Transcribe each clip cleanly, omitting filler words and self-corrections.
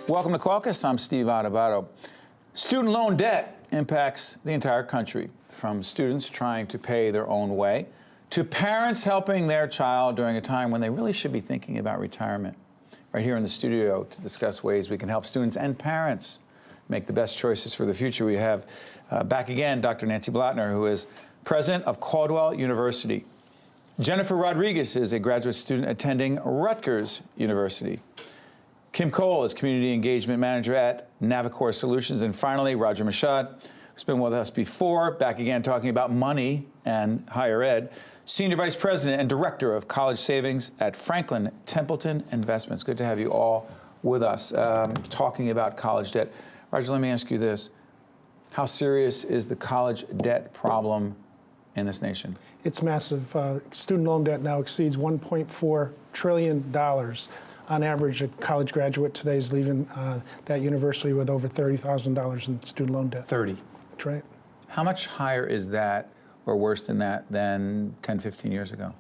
Welcome to Caucus. I'm Steve Adubato. Student loan debt impacts the entire country, from students trying to pay their own way to parents helping their child during a time when they really should be thinking about retirement. Right here in the studio to discuss ways we can help students and parents make the best choices for the future, we have back again Dr. Nancy Blattner, who is president of Caldwell University. Jennifer Rodriguez is a graduate student attending Rutgers University. Kim Cole is Community Engagement Manager at Navicore Solutions. And finally, Roger Michaud, who's been with us before, back again talking about money and higher ed, Senior Vice President and Director of College Savings at Franklin Templeton Investments. Good to have you all with us talking about college debt. Roger, let me ask you this. How serious is the college debt problem in this nation? It's massive. Student loan debt now exceeds $1.4 trillion. On average, a college graduate today is leaving that university with over $30,000 in student loan debt. 30. That's right. How much higher is that, or worse than that, than 10, 15 years ago?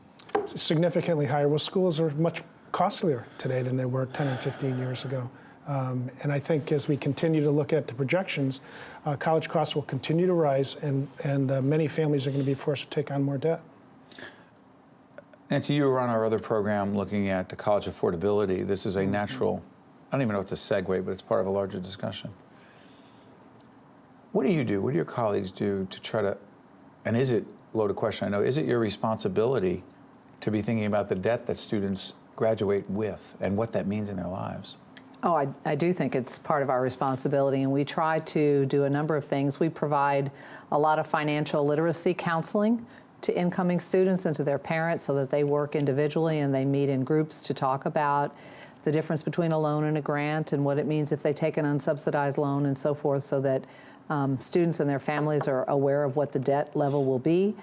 Significantly higher. Well, schools are much costlier today than they were 10 and 15 years ago. And I think as we continue to look at the projections, college costs will continue to rise, and many families are going to be forced to take on more debt. Nancy, you were on our other program looking at the college affordability. This is a natural, I don't even know if it's a segue, but it's part of a larger discussion. What do you do? What do your colleagues do to try to, and is it, loaded question, I know, is it your responsibility to be thinking about the debt that students graduate with and what that means in their lives? Oh, I do think it's part of our responsibility, and we try to do a number of things. We provide a lot of financial literacy counseling to incoming students and to their parents so that they work individually and they meet in groups to talk about the difference between a loan and a grant and what it means if they take an unsubsidized loan and so forth, so that students and their families are aware of what the debt level will be.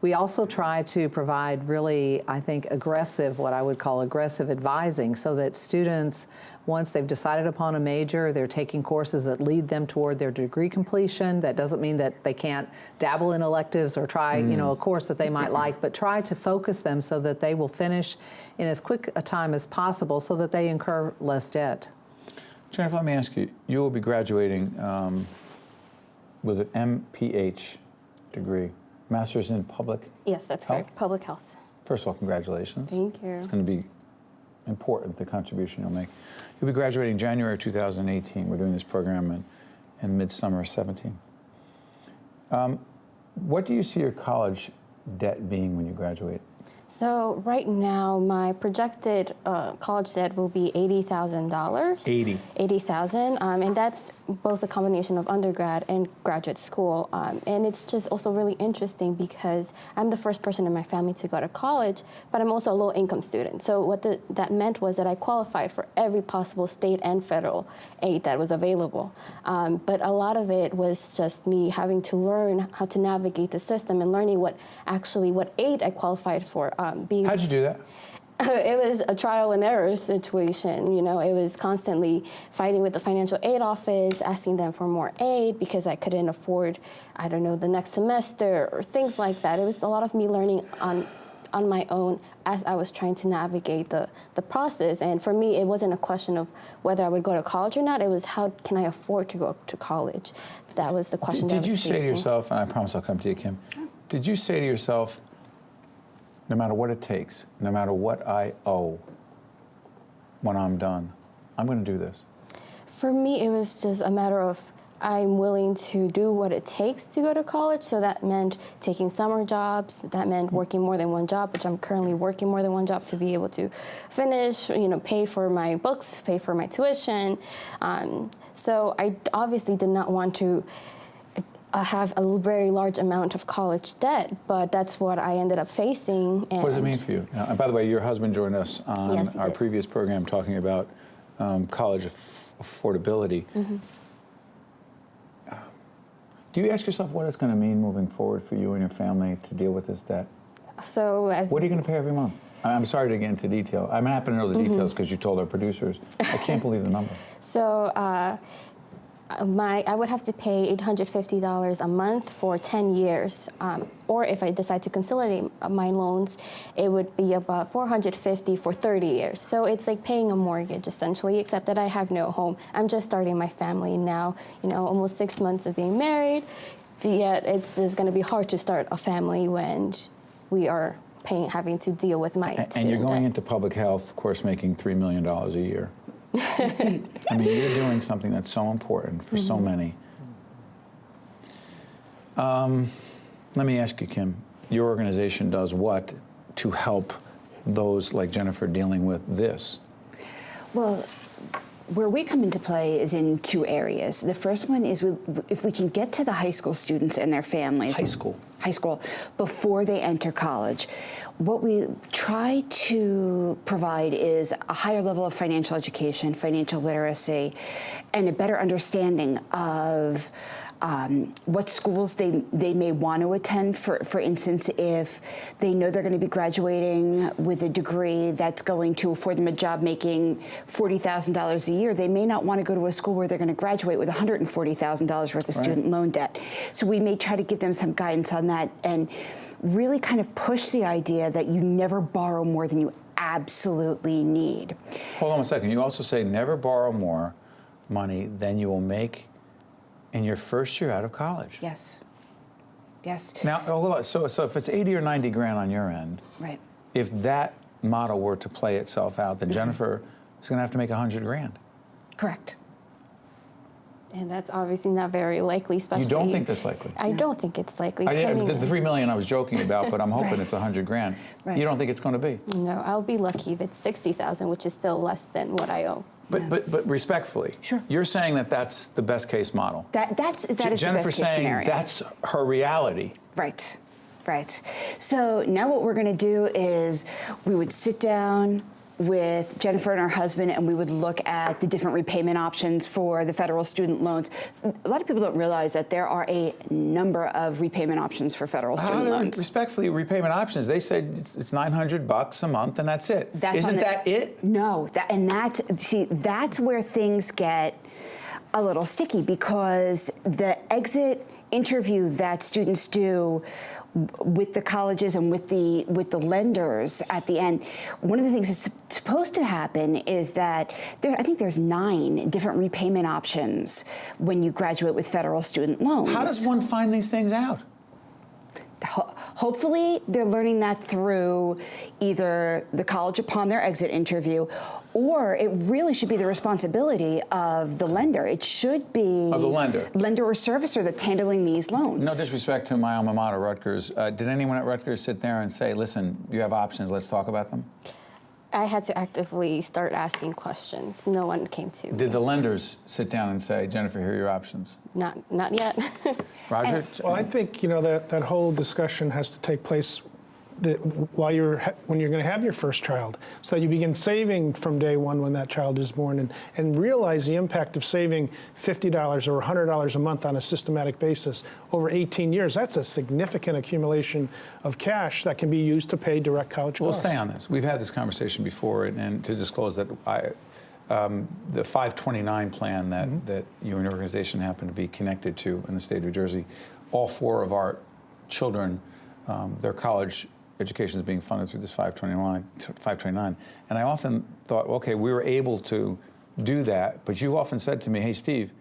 We also try to provide really, I think, aggressive, what I would call aggressive advising, so that students, once they've decided upon a major, they're taking courses that lead them toward their degree completion. That doesn't mean that they can't dabble in electives or try, a course that they might like, but try to focus them so that they will finish in as quick a time as possible so that they incur less debt. Jennifer, let me ask you, you will be graduating with an MPH degree. Master's in Public Yes, that's Health? correct. Public health. First of all, congratulations. Thank you. It's going to be important, the contribution you'll make. You'll be graduating January 2018. We're doing this program in midsummer 17. What do you see your college debt being when you graduate? So right now, my projected college debt will be $80,000. 80. $80,000, and that's both a combination of undergrad and graduate school. And it's just also really interesting because I'm the first person in my family to go to college, but I'm also a low-income student. So what that meant was that I qualified for every possible state and federal aid that was available. But a lot of it was just me having to learn how to navigate the system and learning what aid I qualified for. How'd you do that? It was a trial and error situation. You know, it was constantly fighting with the financial aid office, asking them for more aid because I couldn't afford, I don't know, the next semester or things like that. It was a lot of me learning on my own as I was trying to navigate the process. And for me, it wasn't a question of whether I would go to college or not. It was how can I afford to go to college? That was the question that I was facing. Did you say to yourself, and I promise I'll come to you, Kim, did you say to yourself, no matter what it takes, no matter what I owe when I'm done, I'm going to do this? For me, it was just a matter of I'm willing to do what it takes to go to college. So that meant taking summer jobs. That meant working more than one job, which I'm currently working more than one job to be able to finish, pay for my books, pay for my tuition. So I obviously did not want to have a very large amount of college debt, but that's what I ended up facing. And what does it mean for you? And by the way, your husband joined us on our previous program talking about college affordability. Mm-hmm. Do you ask yourself what it's going to mean moving forward for you and your family to deal with this debt? So what are you going to pay every month? I'm sorry to get into detail. I happen to know the details because you told our producers. I can't believe the number. So I would have to pay $850 a month for 10 years. Or if I decide to consolidate my loans, it would be about $450 for 30 years. So it's like paying a mortgage essentially, except that I have no home. I'm just starting my family now, almost 6 months of being married. Yet it's just going to be hard to start a family when we are having to deal with my student And you're going debt. into public health, of course, making $3 million a year. I mean, you're doing something that's so important for so many. Let me ask you, Kim, your organization does what to help those like Jennifer dealing with this? Well, where we come into play is in two areas. The first one is if we can get to the high school students and their families. High school, before they enter college. What we try to provide is a higher level of financial education, financial literacy, and a better understanding of what schools they may want to attend. For instance, if they know they're going to be graduating with a degree that's going to afford them a job making $40,000 a year, they may not want to go to a school where they're going to graduate with $140,000 worth of student loan debt. So we may try to give them some guidance on that and really kind of push the idea that you never borrow more than you absolutely need. Hold on a second. You also say never borrow more money than you will make in your first year out of college. Yes. Yes. Now, hold on. So if it's 80 or 90 grand on your end, Right. if that model were to play itself out, then Jennifer is going to have to make 100 grand. Correct. And that's obviously not very likely, especially. You don't think that's likely? I don't think it's likely. The coming $3 million I was joking about, but I'm hoping Right. it's 100 grand. Right. You don't think it's going to be? No, I'll be lucky if it's 60,000, which is still less than what I owe. But respectfully, Sure. You're saying that that's the best case model. That is the best Jennifer's case saying scenario. that's her reality. Right, right. So now what we're going to do is we would sit down with Jennifer and her husband, and we would look at the different repayment options for the federal student loans. A lot of people don't realize that there are a number of repayment options for federal student loans. Respectfully, repayment options. They said it's $900 a month, and that's it. Isn't that it? No, that's where things get a little sticky, because the exit interview that students do with the colleges and with the lenders at the end, one of the things that's supposed to happen is that I think there's 9 different repayment options when you graduate with federal student loans. How does one find these things out? Hopefully, they're learning that through either the college upon their exit interview, or it really should be the responsibility of the lender. It should be Of the lender or servicer that's handling these loans. No disrespect to my alma mater, Rutgers. Did anyone at Rutgers sit there and say, listen, you have options, let's talk about them? I had to actively start asking questions. No one came to me. Did the lenders sit down and say, Jennifer, here are your options? Not yet. Roger? Well, I think that whole discussion has to take place when you're going to have your first child, so that you begin saving from day one when that child is born, and realize the impact of saving $50 or $100 a month on a systematic basis over 18 years. That's a significant accumulation of cash that can be used to pay direct college We'll costs. stay on this. We've had this conversation before, and to disclose that the 529 plan that you and your organization happen to be connected to in the state of New Jersey, all 4 of our children, their college education is being funded through this 529. And I often thought, okay, we were able to do that, but you've often said to me, hey, Steve,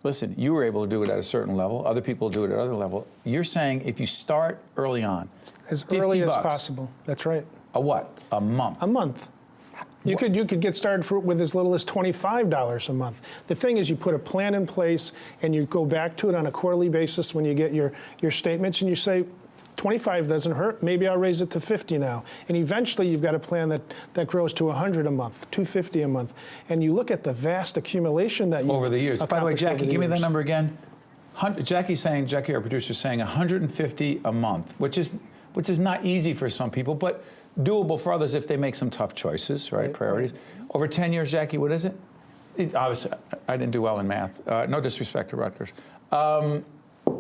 listen, you were able to do it at a certain level, other people do it at other level. You're saying if you start early on, As early as $50, possible. That's right. a what? A month? A month. You could get started with as little as $25 a month. The thing is, you put a plan in place and you go back to it on a quarterly basis when you get your statements, and you say, 25 doesn't hurt, maybe I'll raise it to 50 now. And eventually you've got a plan that grows to 100 a month, 250 a month. And you look at the vast accumulation that you've over the years. By the way, accomplished over Jackie, the give me that years. number again. Jackie, our producer, is saying 150 a month, which is not easy for some people, but doable for others if they make some tough choices, right? Priorities. Over 10 years, Jackie, what is it? Obviously, I didn't do well in math. No disrespect to Rutgers.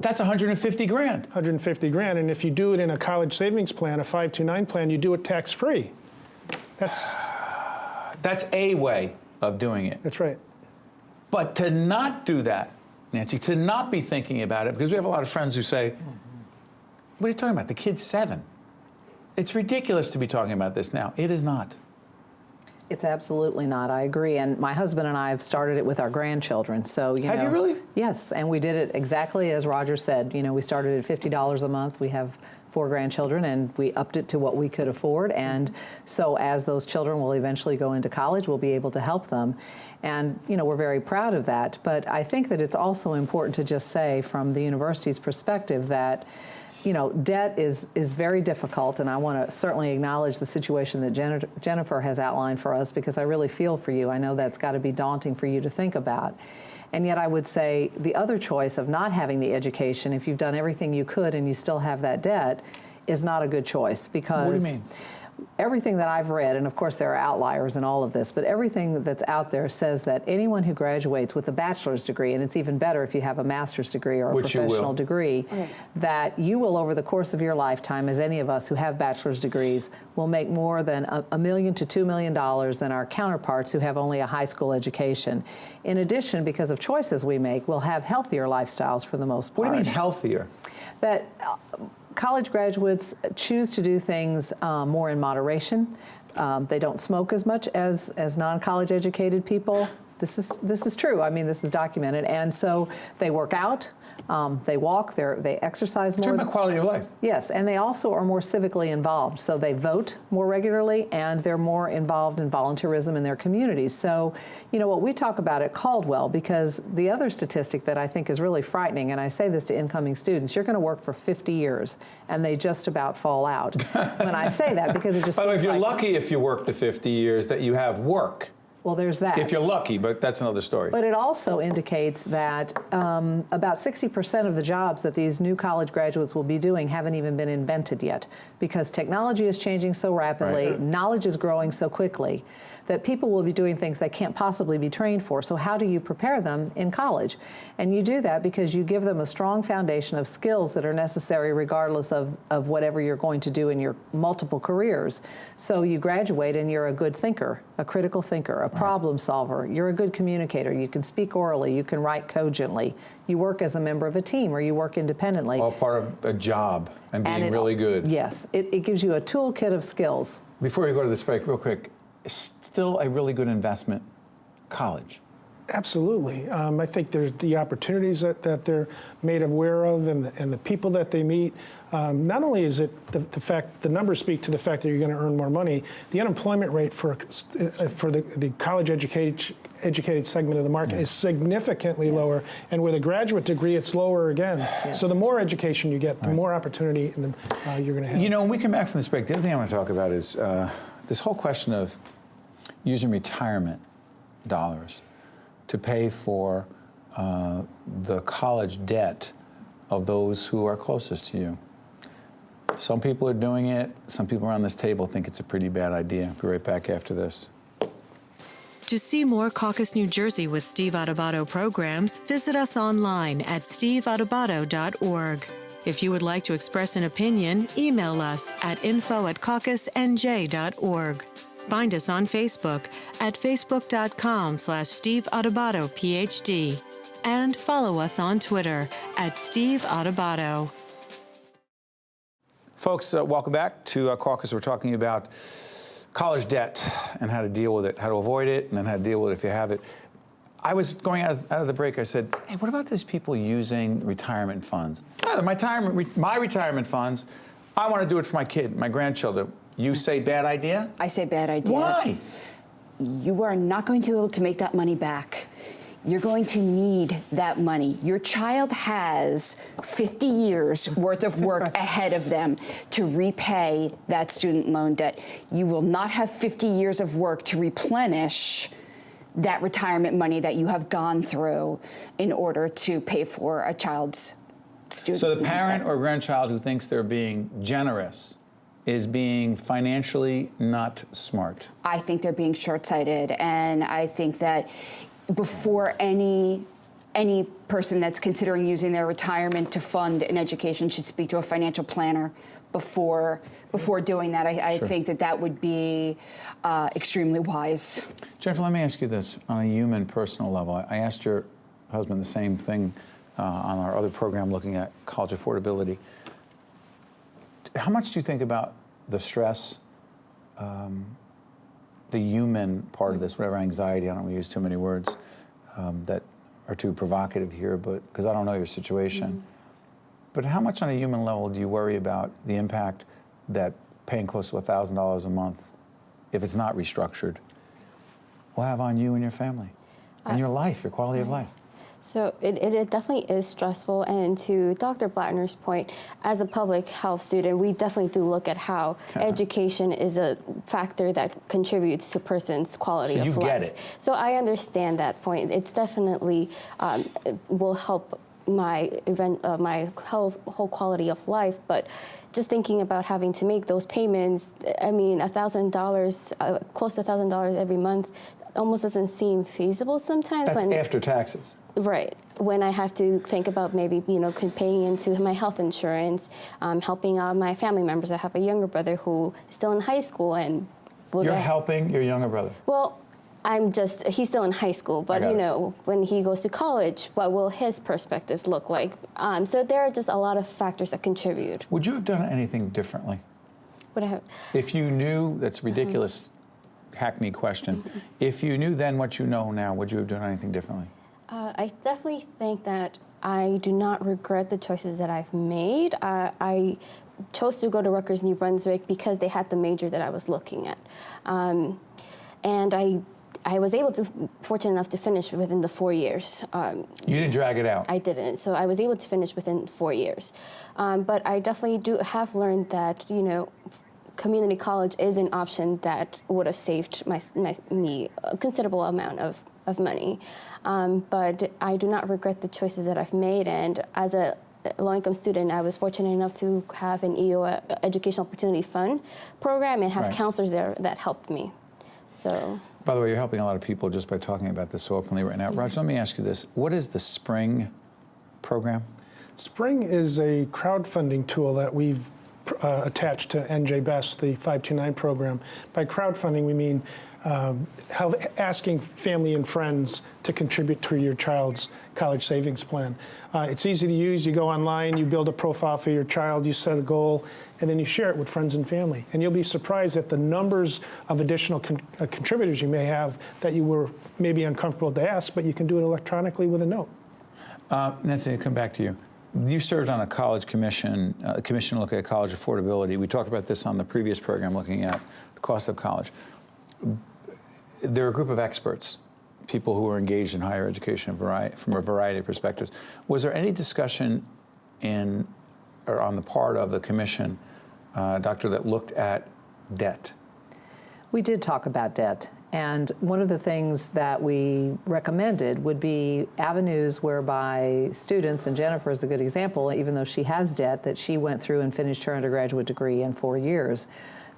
That's 150 grand. 150 grand, and if you do it in a college savings plan, a 529 plan, you do it tax-free. That's a way of doing it. That's right. But to not do that Nancy, to not be thinking about it, because we have a lot of friends who say, what are you talking about? The kid's 7. It's ridiculous to be talking about this now. It is not. It's absolutely not. I agree. And my husband and I have started it with our grandchildren. So, Have you really? Yes. And we did it exactly as Roger said. We started at $50 a month. We have 4 grandchildren, and we upped it to what we could afford. And so as those children will eventually go into college, we'll be able to help them. And, we're very proud of that. But I think that it's also important to just say from the university's perspective that debt is very difficult, and I want to certainly acknowledge the situation that Jennifer has outlined for us, because I really feel for you. I know that's got to be daunting for you to think about. And yet I would say the other choice of not having the education, if you've done everything you could and you still have that debt, is not a good choice, because what do you mean? Everything that I've read, and of course there are outliers in all of this, but everything that's out there says that anyone who graduates with a bachelor's degree, and it's even better if you have a master's degree or a professional degree, that you will, over the course of your lifetime, as any of us who have bachelor's degrees, will make more than $1 million to $2 million than our counterparts who have only a high school education. In addition, because of choices we make, we'll have healthier lifestyles for the most part. What do you mean healthier? That college graduates choose to do things more in moderation. They don't smoke as much as non-college educated people. This is true. I mean, this is documented. And so they work out, they walk, they exercise more. Talking about quality of life. Yes, and they also are more civically involved. So they vote more regularly, and they're more involved in volunteerism in their communities. So, what we talk about at Caldwell, because the other statistic that I think is really frightening, and I say this to incoming students, you're going to work for 50 years, and they just about fall out. When I say that, because it just By the way, if you're like, lucky, if you work the 50 years, that you have work. Well, there's that. If you're lucky, but that's another story. But it also indicates that about 60% of the jobs that these new college graduates will be doing haven't even been invented yet, because technology is changing so rapidly, Right. knowledge is growing so quickly, that people will be doing things they can't possibly be trained for. So how do you prepare them in college? And you do that because you give them a strong foundation of skills that are necessary regardless of whatever you're going to do in your multiple careers. So you graduate and you're a good thinker, a critical thinker, a problem solver. You're a good communicator. You can speak orally. You can write cogently. You work as a member of a team, or you work independently. All part of a job and being it- really good. Yes. It gives you a toolkit of skills. Before we go to this break, real quick, still a really good investment, college. Absolutely. I think there's the opportunities that they're made aware of, and the people that they meet. Not only is it the numbers speak to the fact that you're going to earn more money, the unemployment rate for the college educated segment of the market is significantly lower, and with a graduate degree, it's lower again. Yes. So the more education you get, the more opportunity you're going to have. When we come back from this break, the other thing I want to talk about is this whole question of using retirement dollars to pay for the college debt of those who are closest to you. Some people are doing it. Some people around this table think it's a pretty bad idea. We'll be right back after this. To see more Caucus New Jersey with Steve Adubato programs, visit us online at steveadubato.org. If you would like to express an opinion, email us at info@caucusnj.org. Find us on Facebook at facebook.com/Steve Adubato PhD, and follow us on Twitter at Steve Adubato. Folks, welcome back to Caucus. We're talking about college debt and how to deal with it, how to avoid it, and then how to deal with it if you have it. I was going out of the break, I said, hey, what about those people using retirement funds? My retirement funds, I want to do it for my kid, my grandchildren. You say bad idea? I say bad idea. Why? You are not going to be able to make that money back. You're going to need that money. Your child has 50 years worth of work ahead of them to repay that student loan debt. You will not have 50 years of work to replenish that retirement money that you have gone through in order to pay for a child's student So the loan parent debt. or grandchild who thinks they're being generous is being financially not smart. I think they're being short-sighted, and I think that before any person that's considering using their retirement to fund an education should speak to a financial planner before doing that. I Sure. think that would be extremely wise. Jennifer, let me ask you this on a human, personal level. I asked your husband the same thing on our other program looking at college affordability. How much do you think about the stress, the human part of this, whatever anxiety, I don't want to use too many words that are too provocative here, but because I don't know your situation. But how much on a human level do you worry about the impact that paying close to $1,000 a month, if it's not restructured, will have on you and your family and your life, your quality of life? So it definitely is stressful, and to Dr. Blattner's point, as a public health student, we definitely do look at how education is a factor that contributes to a person's quality of life. So you get it. So I understand that point. It's definitely it will help my whole quality of life, but just thinking about having to make those payments, I mean, $1,000, close to $1,000 every month, almost doesn't seem feasible sometimes. That's after taxes. Right. When I have to think about maybe, paying into my health insurance, helping out my family members. I have a younger brother who is still in high school, and you're helping your younger brother. Well, he's still in high school, but when he goes to college, what will his perspectives look like? So there are just a lot of factors that contribute. Would you have done anything differently? Would I have? If you knew, that's a ridiculous hackney question. If you knew then what you know now, would you have done anything differently? I definitely think that I do not regret the choices that I've made. I chose to go to Rutgers, New Brunswick because they had the major that I was looking at. And I was fortunate enough to finish within the 4 years. You didn't drag it out? I didn't. So I was able to finish within 4 years. But I definitely have learned that, community college is an option that would have saved me a considerable amount of money. But I do not regret the choices that I've made. And as a low-income student, I was fortunate enough to have an EO, Educational Opportunity Fund program, and have counselors there that helped me. So. By the way, you're helping a lot of people just by talking about this so openly right now. Roger, let me ask you this. What is the SPRING program? SPRING is a crowdfunding tool that we've attached to NJBEST, the 529 program. By crowdfunding, we mean asking family and friends to contribute to your child's college savings plan. It's easy to use. You go online, you build a profile for your child, you set a goal, and then you share it with friends and family. And you'll be surprised at the numbers of additional contributors you may have that you were maybe uncomfortable to ask, but you can do it electronically with a note. Nancy, I'll come back to you. You served on a college commission, commission looking at college affordability. We talked about this on the previous program, looking at the cost of college. There are a group of experts, people who are engaged in higher education from a variety of perspectives. Was there any discussion on the part of the commission, Doctor, that looked at debt? We did talk about debt. And one of the things that we recommended would be avenues whereby students, and Jennifer is a good example, even though she has debt, that she went through and finished her undergraduate degree in 4 years.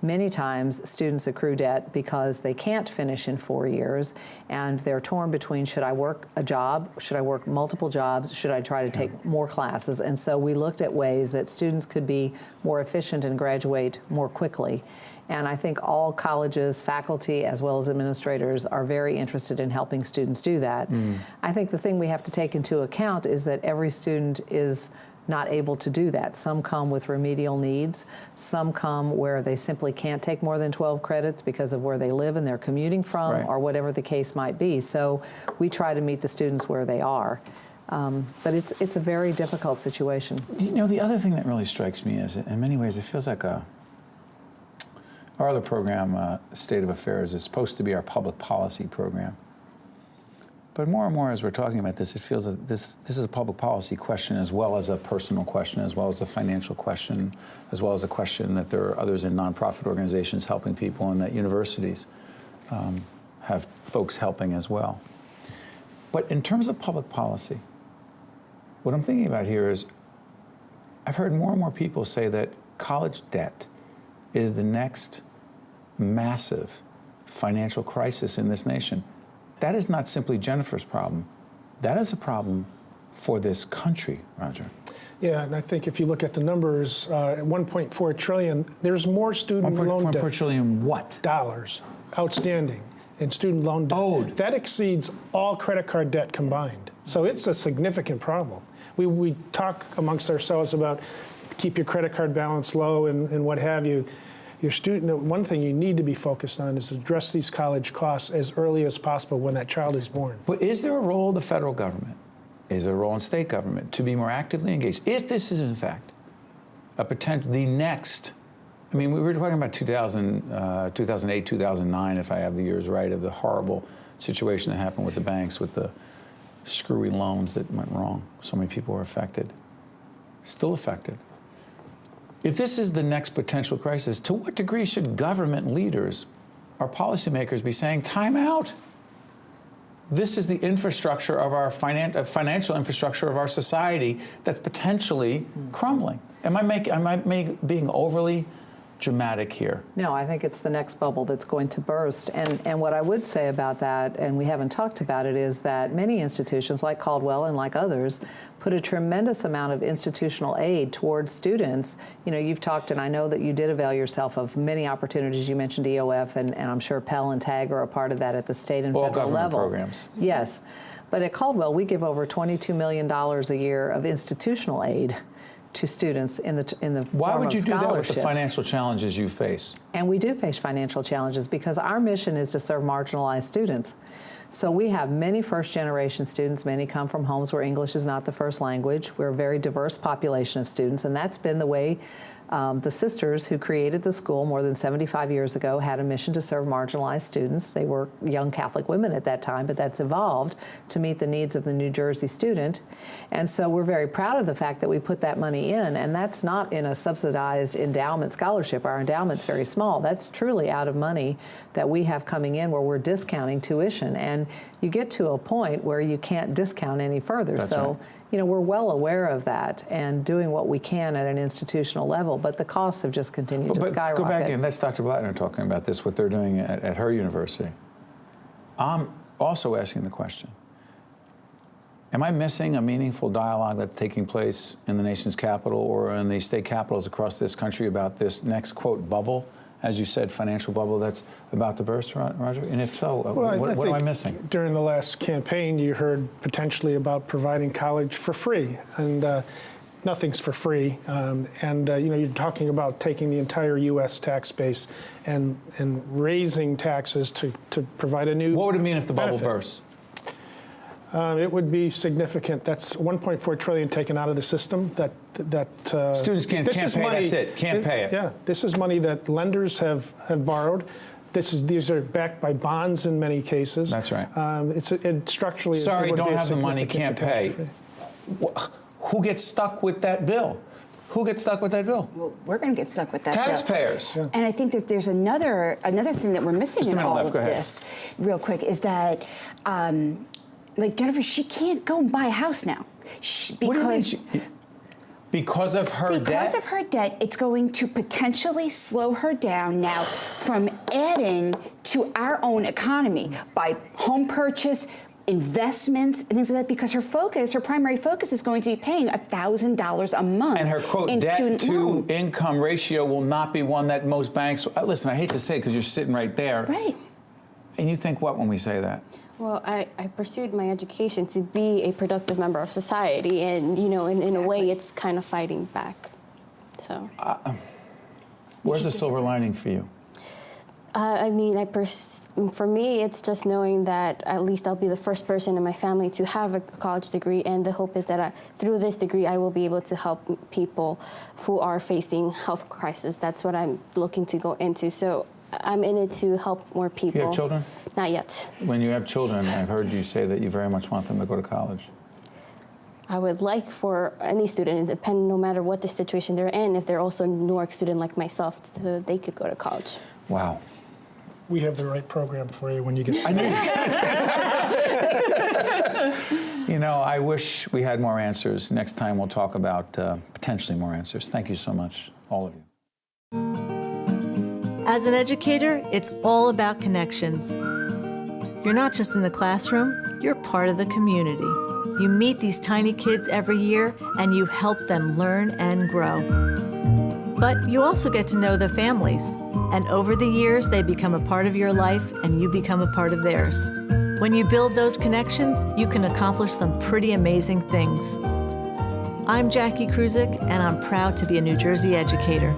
Many times students accrue debt because they can't finish in 4 years, and they're torn between, should I work a job, should I work multiple jobs, should I try to take more classes? And so we looked at ways that students could be more efficient and graduate more quickly. And I think all colleges, faculty, as well as administrators are very interested in helping students do that. I think the thing we have to take into account is that every student is not able to do that. Some come with remedial needs. Some come where they simply can't take more than 12 credits because of where they live and they're commuting from, or whatever the case might be. So we try to meet the students where they are. But it's a very difficult situation. The other thing that really strikes me is, in many ways, it feels like our other program, State of Affairs, is supposed to be our public policy program. But more and more as we're talking about this, it feels that this is a public policy question as well as a personal question, as well as a financial question, as well as a question that there are others in nonprofit organizations helping people, and that universities have folks helping as well. But in terms of public policy, what I'm thinking about here is I've heard more and more people say that college debt is the next massive financial crisis in this nation. That is not simply Jennifer's problem. That is a problem for this country, Roger. Yeah, and I think if you look at the numbers, at 1.4 trillion, there's more student loan debt. 1.4 trillion what? Dollars outstanding in student loan debt. Owed. That exceeds all credit card debt combined. So it's a significant problem. We talk amongst ourselves about keep your credit card balance low and what have you. Your student, one thing you need to be focused on is address these college costs as early as possible when that child is born. But is there a role of the federal government, is there a role in state government to be more actively engaged? If this is in fact a potential, the next, I mean, we were talking about 2008, 2009, if I have the years right, of the horrible situation that happened with the banks, with the screwy loans that went wrong. So many people were affected, still affected. If this is the next potential crisis, to what degree should government leaders, our policymakers, be saying, time out? This is the infrastructure of our financial infrastructure of our society that's potentially crumbling. Am I being overly dramatic here? No, I think it's the next bubble that's going to burst. And what I would say about that, and we haven't talked about it, is that many institutions like Caldwell and like others put a tremendous amount of institutional aid towards students. You know, you've talked, and I know that you did avail yourself of many opportunities. You mentioned EOF, and I'm sure Pell and TAG are a part of that at the state and federal government level. Programs. Yes. But at Caldwell, we give over $22 million a year of institutional aid to students in the form of scholarships. Why would you do that with the financial challenges you face? And we do face financial challenges because our mission is to serve marginalized students. So we have many first-generation students. Many come from homes where English is not the first language. We're a very diverse population of students, and that's been the way the sisters who created the school more than 75 years ago had a mission to serve marginalized students. They were young Catholic women at that time, but that's evolved to meet the needs of the New Jersey student. And so we're very proud of the fact that we put that money in, and that's not in a subsidized endowment scholarship. Our endowment's very small. That's truly out of money that we have coming in where we're discounting tuition. And you get to a point where you can't discount any further. That's so. Right. You know, we're well aware of that and doing what we can at an institutional level, but the costs have just continued to skyrocket. Go back in. That's Dr. Blattner talking about this, what they're doing at her university. I'm also asking the question, am I missing a meaningful dialogue that's taking place in the nation's capital or in the state capitals across this country about this next, quote, bubble, as you said, financial bubble that's about to burst, Roger? And if so, what am I missing? During the last campaign, you heard potentially about providing college for free, and nothing's for free. You know, you're talking about taking the entire U.S. tax base and raising taxes to provide a new. What would it mean if the bubble benefit. bursts? It would be significant. That's $1.4 trillion taken out of the system. Students can't pay. That's it. Can't pay it. Yeah, this is money that lenders have borrowed. These are backed by bonds in many cases. That's right. It structurally. Sorry, it would don't be a have the money, can't pay. Who gets stuck with that bill? Who gets stuck with that bill? Well, we're going to get stuck with that Taxpayers. bill. And I think that there's another thing that we're missing in all of this, real quick, is that, like Jennifer, she can't go and buy a house now. What do you mean? Because of her debt? Because of her debt, it's going to potentially slow her down now from adding to our own economy by home purchase, investments, and things like that, because her primary focus is going to be paying $1,000 a month. And her, quote, in debt student to loan. income ratio will not be one that most banks, listen, I hate to say it because you're sitting right there. Right. And you think what when we say that? Well, I pursued my education to be a productive member of society, and you know, in a way, it's kind of fighting back. So, where's the silver lining for you? I mean, for me, it's just knowing that at least I'll be the first person in my family to have a college degree, and the hope is that through this degree, I will be able to help people who are facing health crisis. That's what I'm looking to go into. So I'm in it to help more people. You have children? Not yet. When you have children, I've heard you say that you very much want them to go to college. I would like for any student, no matter what the situation they're in, if they're also a New York student like myself, they could go to college. Wow. We have the right program for you when you get started. You know, I wish we had more answers. Next time we'll talk about potentially more answers. Thank you so much, all of you. As an educator, it's all about connections. You're not just in the classroom, you're part of the community. You meet these tiny kids every year and you help them learn and grow. But you also get to know the families, and over the years they become a part of your life and you become a part of theirs. When you build those connections, you can accomplish some pretty amazing things. I'm Jackie Kruzik, and I'm proud to be a New Jersey educator.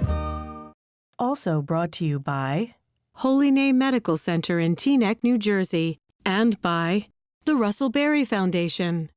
Also brought to you by Holy Name Medical Center in Teaneck, New Jersey, and by the Russell Berry Foundation.